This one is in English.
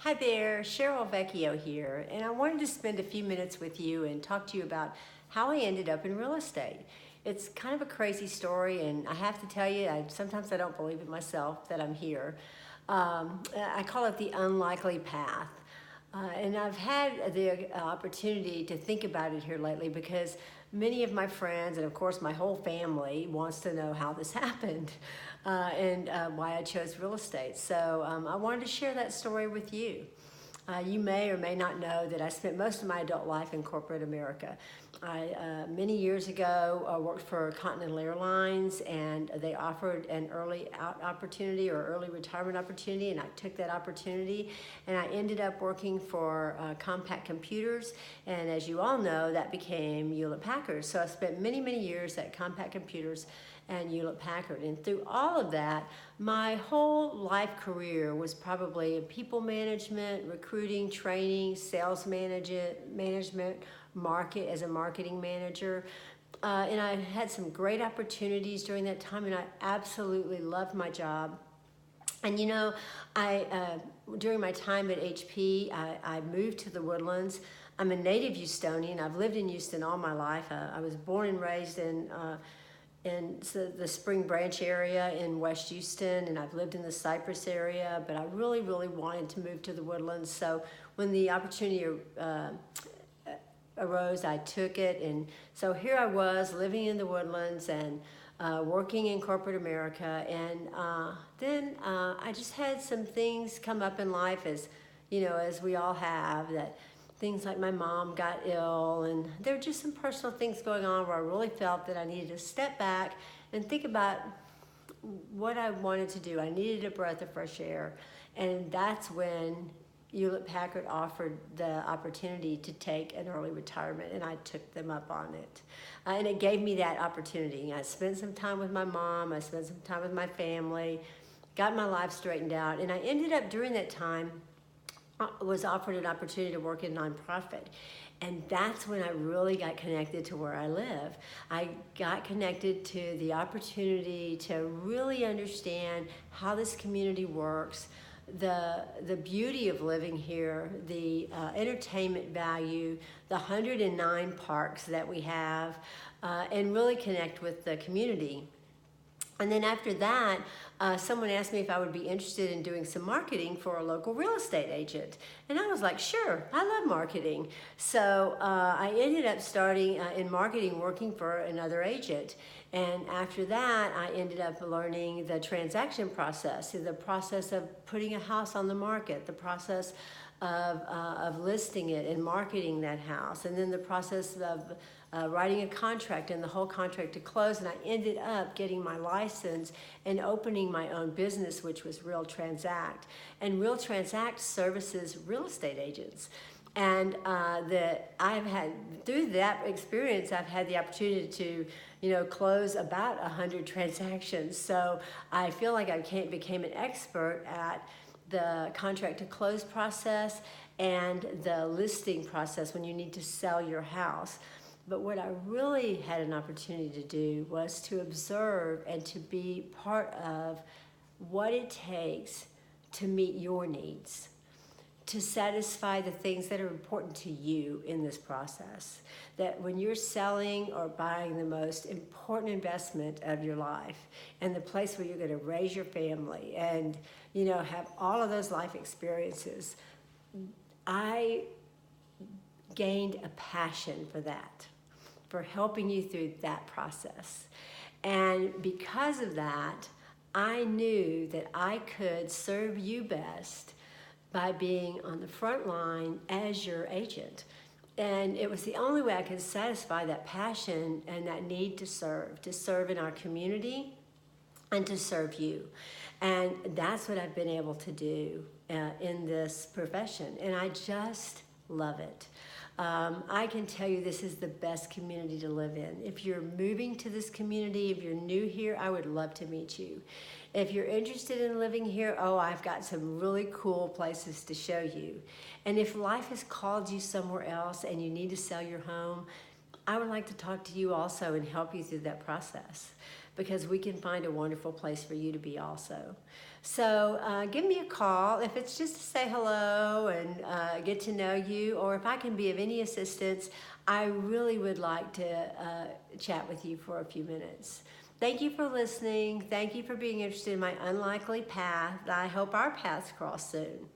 Hi there, Cheryl Vecchio here, and I wanted to spend a few minutes with you and talk to you about how I ended up in real estate. It's kind of a crazy story, and I have to tell you, sometimes I don't believe it myself that I'm here. I call it the unlikely path. And I've had the opportunity to think about it here lately because many of my friends and of course my whole family wants to know how this happened and why I chose real estate. So I wanted to share that story with you. You may or may not know that I spent most of my adult life in corporate America. Many years ago, worked for Continental Airlines, and they offered an early out opportunity or early retirement opportunity, and I took that opportunity, and I ended up working for Compaq Computers, and as you all know, that became Hewlett Packard. So I spent many, many years at Compaq Computers and Hewlett Packard. And through all of that, my whole life career was probably in people management, recruiting, training, sales management, market as a marketing manager. And I had some great opportunities during that time, and I absolutely loved my job. And you know, during my time at HP, I moved to the Woodlands. I'm a native Houstonian. I've lived in Houston all my life. I was born and raised in the Spring Branch area in West Houston, and I've lived in the Cypress area, but I really, really wanted to move to the Woodlands. So when the opportunity arose, I took it, and so here I was living in the Woodlands and working in corporate America, and then I just had some things come up in life, as you know, as we all have, that things like my mom got ill, and there were just some personal things going on where I really felt that I needed to step back and think about what I wanted to do. I needed a breath of fresh air, and that's when Hewlett Packard offered the opportunity to take an early retirement, and I took them up on it. And it gave me that opportunity. I spent some time with my mom, I spent some time with my family, got my life straightened out, and I ended up during that time was offered an opportunity to work in nonprofit. And that's when I really got connected to where I live. I got connected to the opportunity to really understand how this community works, the beauty of living here, the entertainment value, the 109 parks that we have, and really connect with the community. And then after that, someone asked me if I would be interested in doing some marketing for a local real estate agent. And I was like, sure, I love marketing. So I ended up starting in marketing, working for another agent. And after that, I ended up learning the transaction process, the process of putting a house on the market, the process of listing it and marketing that house, and then the process of writing a contract and the whole contract to close. And I ended up getting my license and opening my own business, which was Real Transact. And Real Transact services real estate agents. And I've had, through that experience, I've had the opportunity to, close about 100 transactions. So I feel like I became an expert at the contract to close process and the listing process when you need to sell your house. But what I really had an opportunity to do was to observe and to be part of what it takes to meet your needs, to satisfy the things that are important to you in this process. That when you're selling or buying the most important investment of your life and the place where you're going to raise your family and, have all of those life experiences, I gained a passion for that, for helping you through that process. And because of that, I knew that I could serve you best by being on the front line as your agent. And it was the only way I could satisfy that passion and that need to serve in our community and to serve you. And that's what I've been able to do in this profession. And I just love it. I can tell you this is the best community to live in. If you're moving to this community, if you're new here, I would love to meet you. If you're interested in living here, I've got some really cool places to show you. And if life has called you somewhere else and you need to sell your home, I would like to talk to you also and help you through that process. because we can find a wonderful place for you to be also. So give me a call if it's just to say hello and get to know you, or if I can be of any assistance. I really would like to chat with you for a few minutes. Thank you for listening. Thank you for being interested in my unlikely path. I hope our paths cross soon.